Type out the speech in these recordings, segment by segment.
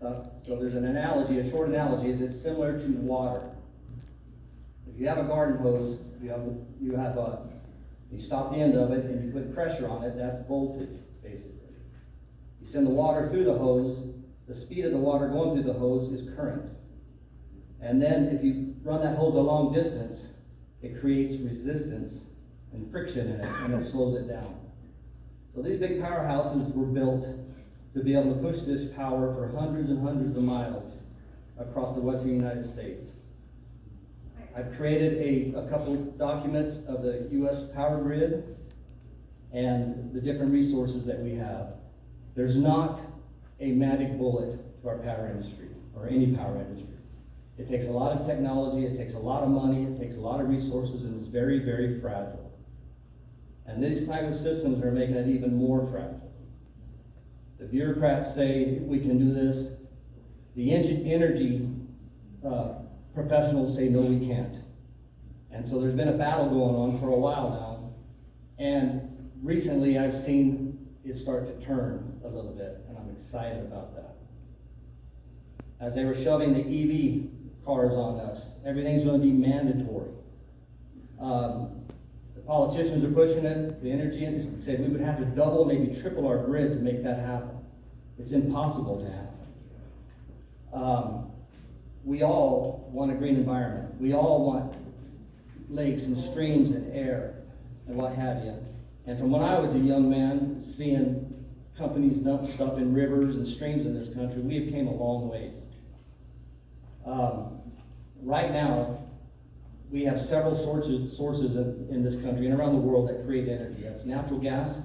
So there's an analogy, a short analogy, is it's similar to water. If you have a garden hose, you stop the end of it and you put pressure on it, that's voltage, basically. You send the water through the hose, the speed of the water going through the hose is current. And then if you run that hose a long distance, it creates resistance and friction in it, and it slows it down. So these big powerhouses were built to be able to push this power for hundreds and hundreds of miles across the western United States. I've created a couple documents of the U.S. power grid and the different resources that we have. There's not a magic bullet to our power industry, or any power industry. It takes a lot of technology, it takes a lot of money, it takes a lot of resources, and it's very, very fragile. And these type of systems are making it even more fragile. The bureaucrats say we can do this. The energy professionals say no, we can't. And so there's been a battle going on for a while now. And recently I've seen it start to turn a little bit, and I'm excited about that. As they were shoving the EV cars on us, everything's going to be mandatory. The politicians are pushing it. The energy industry said we would have to double, maybe triple our grid to make that happen. It's impossible to happen. We all want a green environment. We all want lakes and streams and air and what have you. And from when I was a young man, seeing companies dump stuff in rivers and streams in this country, we have came a long ways. Right now, we have several sources in this country and around the world that create energy. That's natural gas,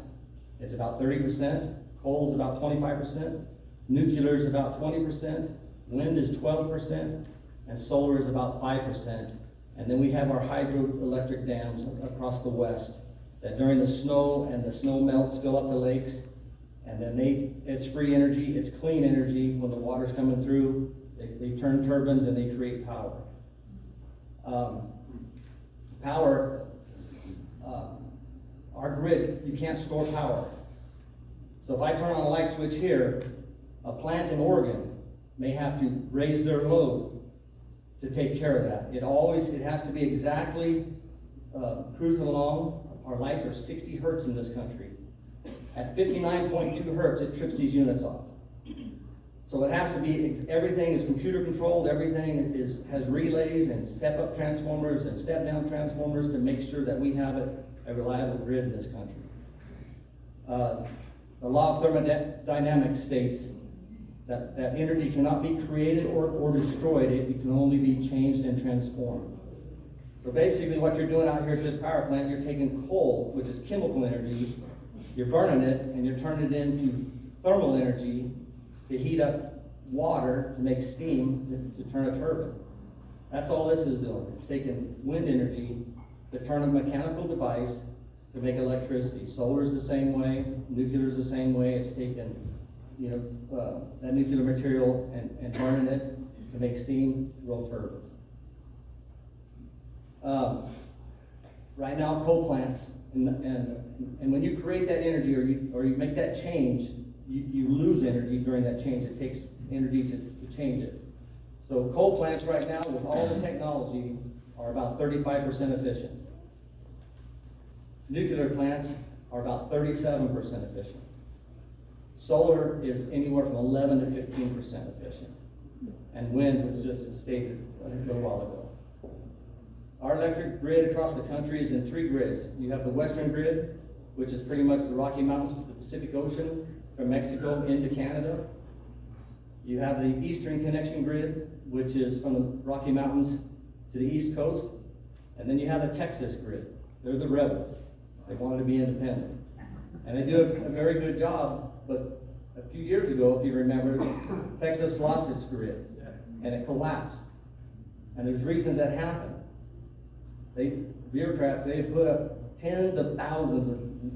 it's about 30%, coal is about 25%, nuclear is about 20%, wind is 12%, and solar is about 5%. And then we have our hydroelectric dams across the west that during the snow and the snow melts fill up the lakes, and then it's free energy, it's clean energy. When the water's coming through, they turn turbines and they create power. Our grid, you can't store power. So if I turn on a light switch here, a plant in Oregon may have to raise their load to take care of that. It has to be exactly cruising along. Our lights are 60 hertz in this country. At 59.2 hertz, it trips these units off. So it has to be, everything is computer controlled, everything has relays and step-up transformers and step-down transformers to make sure that we have a reliable grid in this country. The law of thermodynamics states that energy cannot be created or destroyed, it can only be changed and transformed. So basically what you're doing out here at this power plant, you're taking coal, which is chemical energy, you're burning it, and you're turning it into thermal energy to heat up water, to make steam, to turn a turbine. That's all this is doing. It's taking wind energy to turn a mechanical device to make electricity. Solar is the same way, nuclear is the same way. It's taking that nuclear material and burning it to make steam, roll turbines. Right now, coal plants, and when you create that energy or you make that change, you lose energy during that change. It takes energy to change it. So coal plants right now, with all the technology, are about 35% efficient. Nuclear plants are about 37% efficient. Solar is anywhere from 11 to 15% efficient. And wind was just stated a little while ago. Our electric grid across the country is in 3 grids. You have the western grid, which is pretty much the Rocky Mountains to the Pacific Ocean, from Mexico into Canada. You have the eastern connection grid, which is from the Rocky Mountains to the East Coast. And then you have the Texas grid. They're the rebels. They wanted to be independent. And they do a very good job, but a few years ago, if you remember, Texas lost its grid, and it collapsed. And there's reasons that happened. Bureaucrats, they put up tens of thousands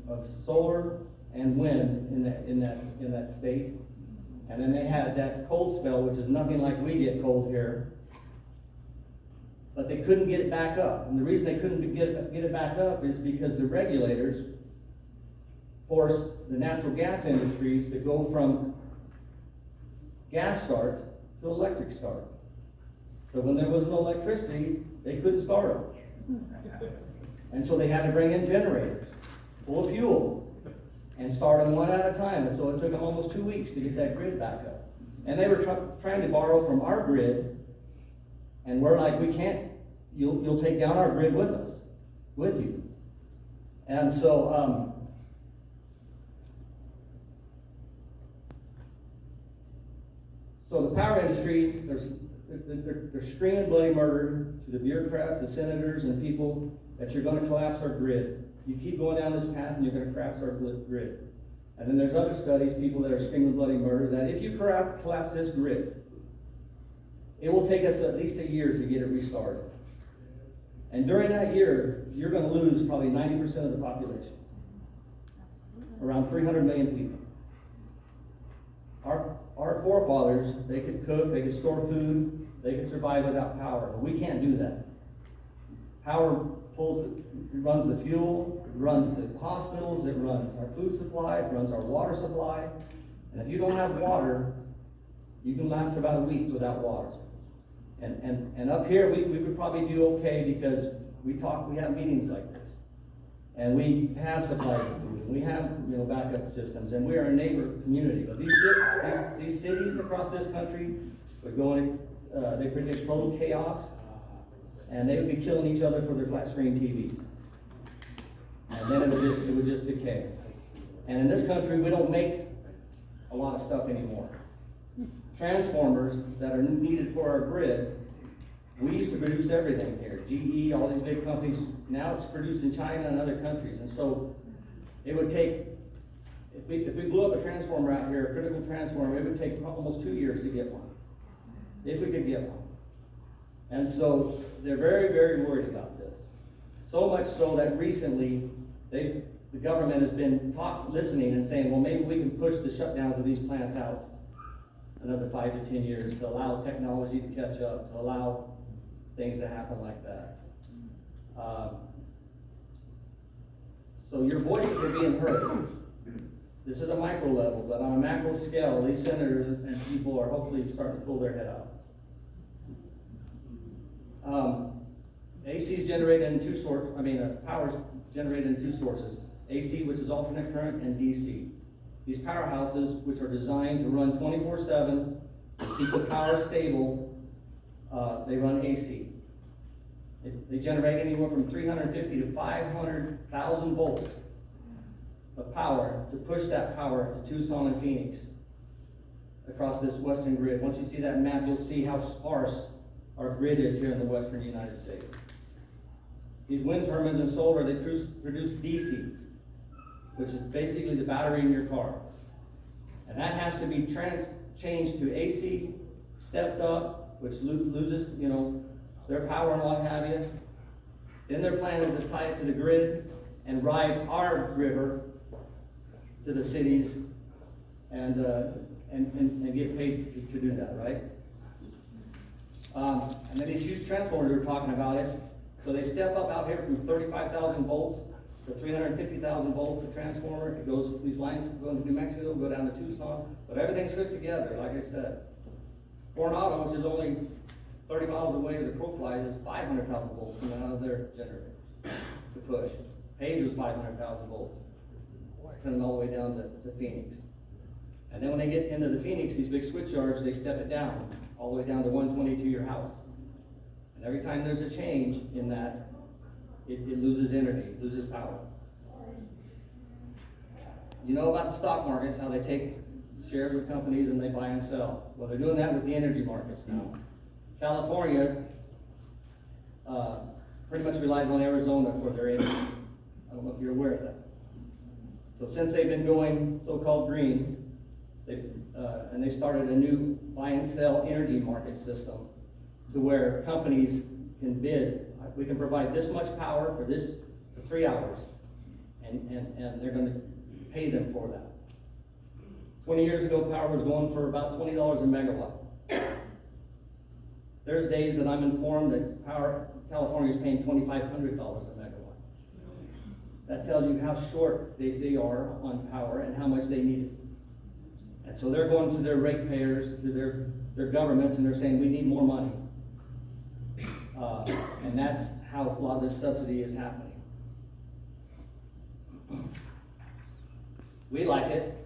of solar and wind in that state. And then they had that cold spell, which is nothing like we get cold here. But they couldn't get it back up. And the reason they couldn't get it back up is because the regulators forced the natural gas industries to go from gas start to electric start. So when there was no electricity, they couldn't start them. And so they had to bring in generators full of fuel and start them one at a time. And so it took them almost 2 weeks to get that grid back up. And they were trying to borrow from our grid, and we're like, we can't, you'll take down our grid with us, with you. And so, so the power industry, they're screaming bloody murder to the bureaucrats, the senators, and people that you're going to collapse our grid. You keep going down this path and you're going to collapse our grid. And then there's other studies, people that are screaming bloody murder, that if you collapse this grid, it will take us at least a year to get it restarted. And during that year, you're going to lose probably 90% of the population. Around 300 million people. Our forefathers, they could cook, they could store food, they could survive without power. But we can't do that. Power runs the fuel, it runs the hospitals, it runs our food supply, it runs our water supply. And if you don't have water, you can last about a week without water. And up here, we would probably do okay because we have meetings like this. And we have supplies of food, and we have, backup systems, and we are a neighbor community. But these cities across this country would go in, they predict total chaos, and they would be killing each other for their flat screen TVs. And then it would just decay. And in this country, we don't make a lot of stuff anymore. Transformers that are needed for our grid, we used to produce everything here. GE, all these big companies, now it's produced in China and other countries. And so it would take, if we blew up a transformer out here, a critical transformer, it would take almost 2 years to get one, if we could get one. And so they're very, very worried about this. So much so that recently the government has been listening and saying, well, maybe we can push the shutdowns of these plants out another 5 to 10 years to allow technology to catch up, to allow things to happen like that. So your voices are being heard. This is a micro level, but on a macro scale, these senators and people are hopefully starting to pull their head out. AC is generated in power is generated in two sources. AC, which is alternate current, and DC. These powerhouses, which are designed to run 24/7, to keep the power stable, they run AC. They generate anywhere from 350 to 500,000 volts of power to push that power to Tucson and Phoenix across this western grid. Once you see that map, you'll see how sparse our grid is here in the western United States. These wind turbines and solar, they produce DC, which is basically the battery in your car. And that has to be changed to AC, stepped up, which loses, their power and what have you. Then their plan is to tie it to the grid and ride our river to the cities and get paid to do that, right? And then these huge transformers we were talking about, so they step up out here from 35,000 volts to 350,000 volts of transformer. It goes, these lines go into New Mexico, go down to Tucson, but everything's hooked together, like I said. Coronado, which is only 30 miles away as a crow flies, is 500,000 volts coming out of their generators to push. Page was 500,000 volts. Send them all the way down to Phoenix. And then when they get into the Phoenix, these big switch yards, they step it down, all the way down to 120 to your house. And every time there's a change in that, it loses energy, it loses power. You know about the stock markets, how they take shares of companies and they buy and sell. Well, they're doing that with the energy markets now. California pretty much relies on Arizona for their energy. I don't know if you're aware of that. So since they've been going so-called green, they started a new buy and sell energy market system to where companies can bid. We can provide this much power for 3 hours, and they're going to pay them for that. 20 years ago, power was going for about $20 a megawatt. There's days that I'm informed that California is paying $2,500 a megawatt. That tells you how short they are on power and how much they need it. And so they're going to their ratepayers, to their governments, and they're saying, we need more money. And that's how a lot of this subsidy is happening. We like it.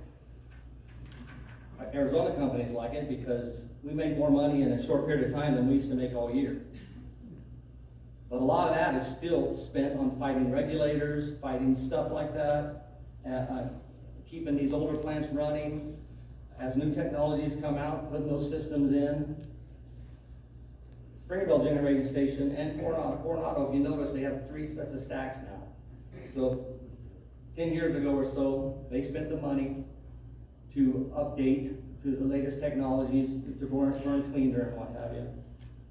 Arizona companies like it because we make more money in a short period of time than we used to make all year. But a lot of that is still spent on fighting regulators, fighting stuff like that, keeping these older plants running. As new technologies come out, putting those systems in. Springville Generating Station and Coronado, if you notice, they have 3 sets of stacks now. So 10 years ago or so, they spent the money to update to the latest technologies to burn cleaner and what have you.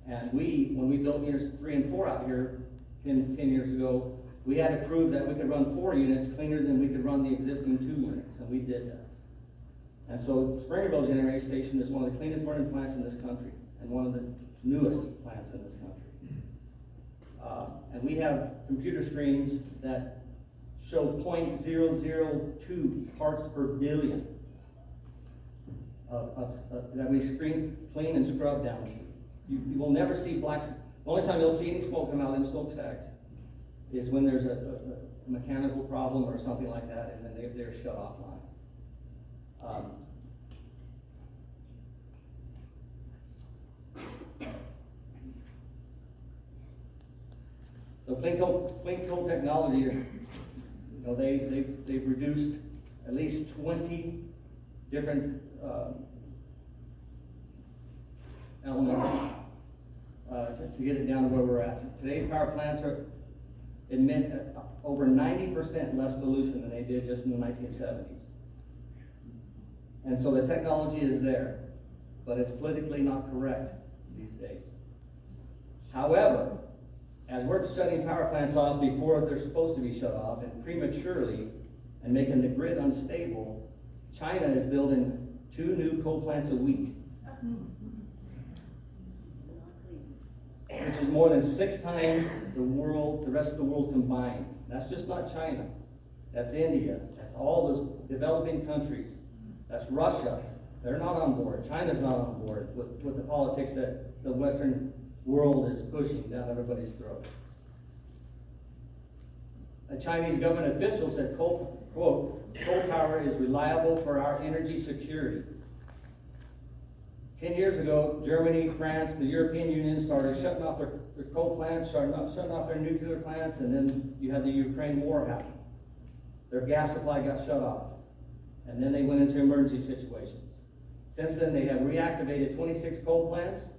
And when we built units 3 and 4 out here 10 years ago, we had to prove that we could run 4 units cleaner than we could run the existing 2 units, and we did that. And so Springville Generating Station is one of the cleanest burning plants in this country, and one of the newest plants in this country. And we have computer screens that show 0.002 parts per billion that we clean and scrub down to. You will never see black. The only time you'll see any smoke come out of them smokestacks is when there's a mechanical problem or something like that, and then they're shut offline. So clean coal technology, they've reduced at least 20 different elements to get it down to where we're at. Today's power plants emit over 90% less pollution than they did just in the 1970s. And so the technology is there, but it's politically not correct these days. However, as we're shutting power plants off before they're supposed to be shut off and prematurely and making the grid unstable, China is building 2 new coal plants a week, which is more than 6 times the rest of the world combined. That's just not China. That's India. That's all those developing countries. That's Russia. They're not on board. China's not on board with the politics that the Western world is pushing down everybody's throat. A Chinese government official said, quote, coal power is reliable for our energy security. 10 years ago, Germany, France, the European Union started shutting off their coal plants, shutting off their nuclear plants, and then you had the Ukraine war happen. Their gas supply got shut off, and then they went into emergency situations. Since then, they have reactivated 26 coal plants.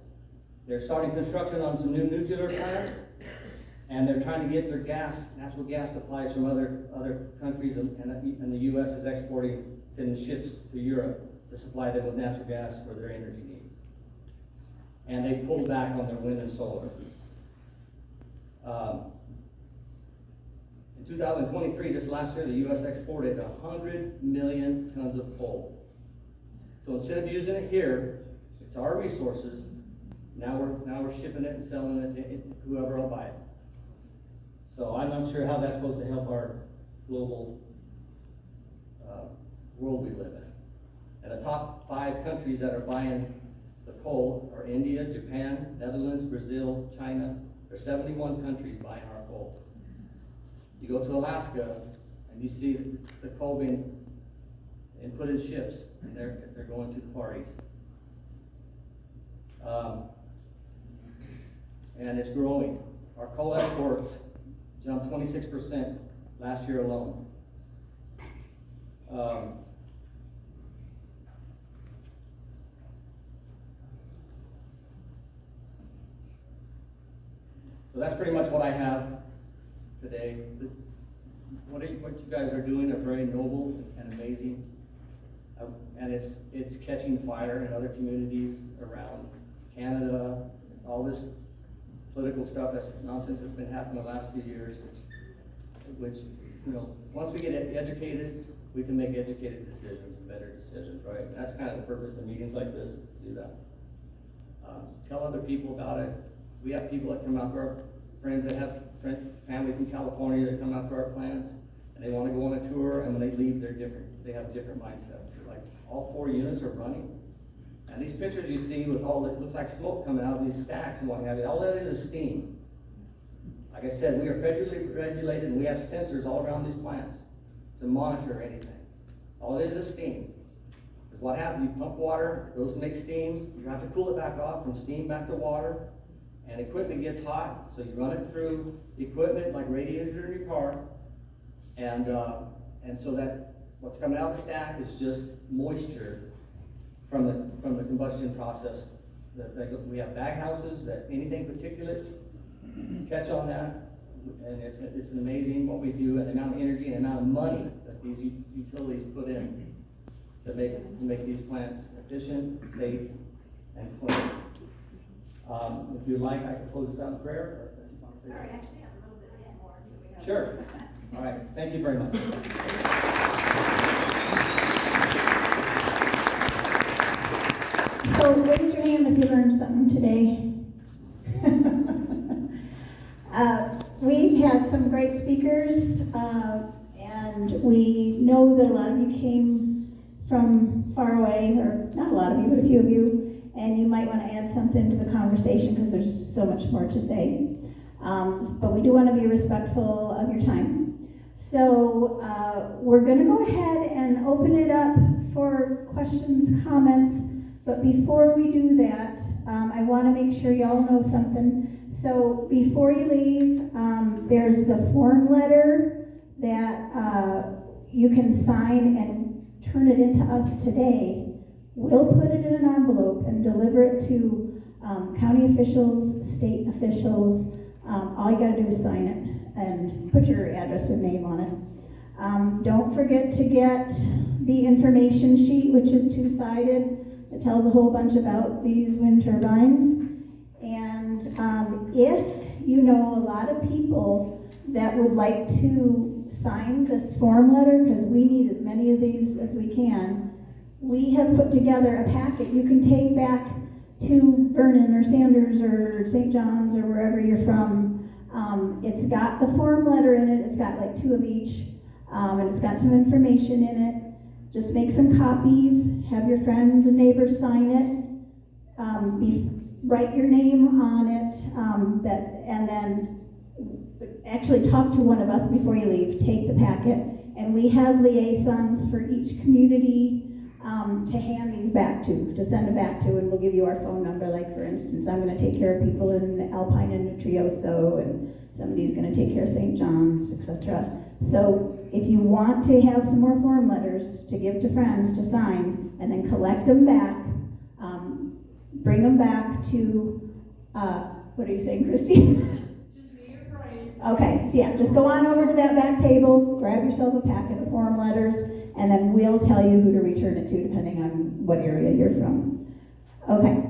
They're starting construction on some new nuclear plants, and they're trying to get their natural gas supplies from other countries, and the U.S. is sending ships to Europe to supply them with natural gas for their energy needs. And they pulled back on their wind and solar. In 2023, just last year, the U.S. exported 100 million tons of coal. So instead of using it here, it's our resources. Now we're shipping it and selling it to whoever will buy it. So I'm not sure how that's supposed to help our global world we live in. And the top 5 countries that are buying the coal are India, Japan, Netherlands, Brazil, China. There's 71 countries buying our coal. You go to Alaska and you see the coal being put in ships, and they're going to the Far East. And it's growing. Our coal exports jumped 26% last year alone. So that's pretty much what I have today. What you guys are doing are very noble and amazing. And it's catching fire in other communities around Canada. All this political stuff, that's nonsense that's been happening the last few years, which once we get educated, we can make educated decisions and better decisions, right? And that's kind of the purpose of meetings like this, is to do that. Tell other people about it. We have people that come out to our friends that have family from California that come out to our plants, and they want to go on a tour, and when they leave, they're different. They have different mindsets. Like, all 4 units are running. And these pictures you see with all the, looks like smoke coming out of these stacks and what have you, all that is steam. Like I said, we are federally regulated, and we have sensors all around these plants to monitor anything. All it is steam. Because what happens, you pump water, those make steams, you have to cool it back off, from steam back to water, and equipment gets hot, so you run it through equipment like radiators in your car, and so that what's coming out of the stack is just moisture from the combustion process. We have bag houses that anything particulates catch on that, and it's amazing what we do, and the amount of energy and the amount of money that these utilities put in to make these plants efficient, safe, and clean. If you'd like, I can close this out in prayer. Or actually, a little bit more. Sure. All right. Thank you very much. So raise your hand if you learned something today. We've had some great speakers, and we know that a lot of you came from far away, or not a lot of you, but a few of you, and you might want to add something to the conversation because there's so much more to say. But we do want to be respectful of your time. So we're going to go ahead and open it up for questions, comments. But before we do that, I want to make sure y'all know something. So before you leave, there's the form letter that you can sign and turn it into us today. We'll put it in an envelope and deliver it to county officials, state officials. All you got to do is sign it and put your address and name on it. Don't forget to get the information sheet, which is 2-sided. It tells a whole bunch about these wind turbines. And if you know a lot of people that would like to sign this form letter, because we need as many of these as we can, we have put together a packet you can take back to Vernon or Sanders or St. John's or wherever you're from. It's got the form letter in it. It's got like 2 of each, and it's got some information in it. Just make some copies, have your friends and neighbors sign it, write your name on it, and then actually talk to one of us before you leave. Take the packet, and we have liaisons for each community to hand these back to send it back to, and we'll give you our phone number. Like, for instance, I'm going to take care of people in Alpine and Nutrioso, and somebody's going to take care of St. John's, etc. So if you want to have some more form letters to give to friends to sign, and then collect them back, bring them back to, what are you saying, Christy? Just be afraid. Okay, so yeah, just go on over to that back table, grab yourself a packet of form letters, and then we'll tell you who to return it to depending on what area you're from. Okay.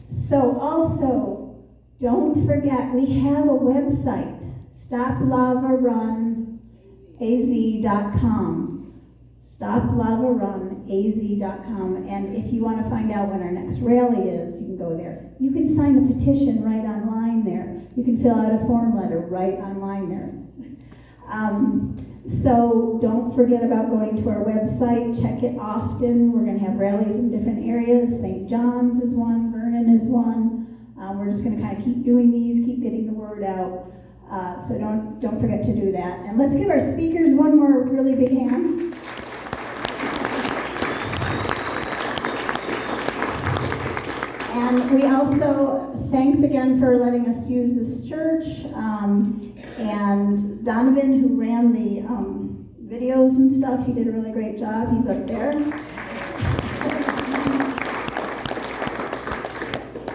So also, don't forget, we have a website, StopLavaRunAZ.com. StopLavaRunAZ.com. And if you want to find out when our next rally is, you can go there. You can sign a petition right online there. You can fill out a form letter right online there. So don't forget about going to our website. Check it often. We're going to have rallies in different areas. St. John's is one. Vernon is one. We're just going to kind of keep doing these, keep getting the word out. So don't forget to do that. And let's give our speakers one more really big hand. And we also, thanks again for letting us use this church. And Donovan, who ran the videos and stuff, he did a really great job. He's up there.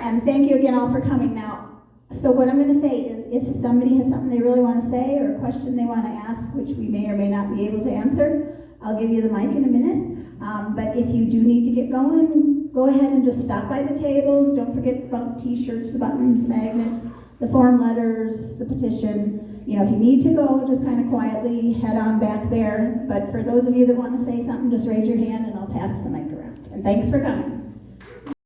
And thank you again all for coming. Now, so what I'm going to say is, if somebody has something they really want to say or a question they want to ask, which we may or may not be able to answer, I'll give you the mic in a minute. But if you do need to get going, go ahead and just stop by the tables. Don't forget about the t-shirts, the buttons, the magnets, the form letters, the petition. You know, if you need to go, just kind of quietly head on back there. But for those of you that want to say something, just raise your hand and I'll pass the mic around. And thanks for coming.